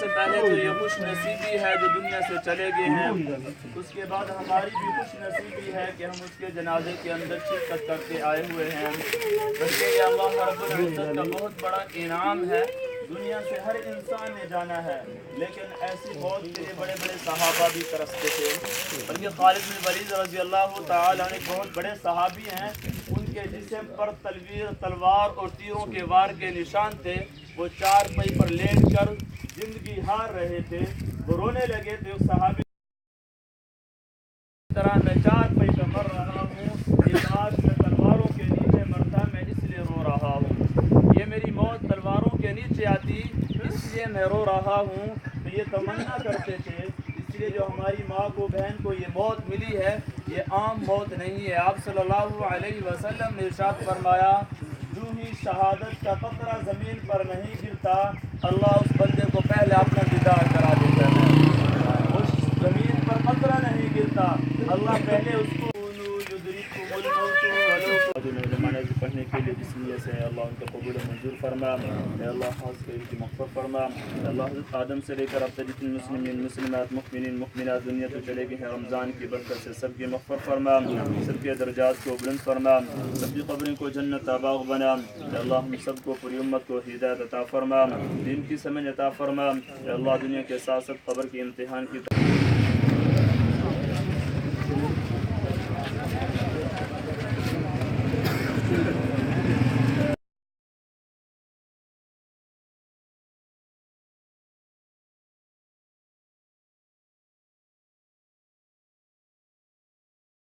سے پہلے تو یہ خوش نصیبی ہے جو دنیا سے چلے گئے ہیں، اس کے بعد ہماری بھی خوش نصیبی ہے کہ ہم اس کے جنازے کے اندر شرکت کر کے آئے ہوئے ہیں۔ بلکہ یہ اللہ رب العزت کا بہت بڑا انعام ہے۔ دنیا سے ہر انسان نے جانا ہے، لیکن ایسی موت کے لیے بڑے بڑے صحابہ بھی ترستے تھے۔ بلکہ خالد بن ولید رضی اللہ تعالیٰ عنہ بہت بڑے صحابی ہیں، ان کے جسم پر تلوار اور تیروں کے وار کے نشان تھے۔ وہ چارپائی پر لیٹ کر زندگی ہار رہے تھے، وہ رونے لگے تھے۔ اس صحابی طرح میں چارپائی پہ مر رہا ہوں، یہ آج میں تلواروں کے نیچے مرتا، میں اس لیے رو رہا ہوں۔ یہ میری موت تلواروں کے نیچے آتی، اس لیے میں رو رہا ہوں۔ تو یہ تمنا کرتے تھے، اس لیے جو ہماری ماں کو بہن کو یہ موت ملی ہے یہ عام موت نہیں ہے۔ آپ صلی اللہ علیہ وسلم نے ارشاد فرمایا، جو ہی شہادت کا قطرہ زمین پر نہیں گرتا، اللہ اس بندے کو پہلے اپنا دیدار کرا دیتا ہے۔ اس زمین پر قطرہ نہیں گرتا، اللہ پہلے اس کو نماز پڑھنے کے لیے جس نیت سے اللہ ان کا قبول منظور فرما۔ اے اللہ خاص کر کی مغفرت فرما۔ اے اللہ حضرت آدم سے لے کر اب تک جتنے مسلمین مسلمات مؤمنین مؤمنات دنیا تو چلے گئے ہیں، رمضان کی برکت سے سب کی مغفرت فرما، سب کے درجات کو بلند فرما، سب کی قبریں کو جنت باغ بنا۔ اے اللہ ہم سب کو پوری امت کو ہدایت عطا فرما، دین کی سمجھ عطا فرما۔ اے اللہ دنیا کے ساتھ ساتھ قبر کے امتحان کی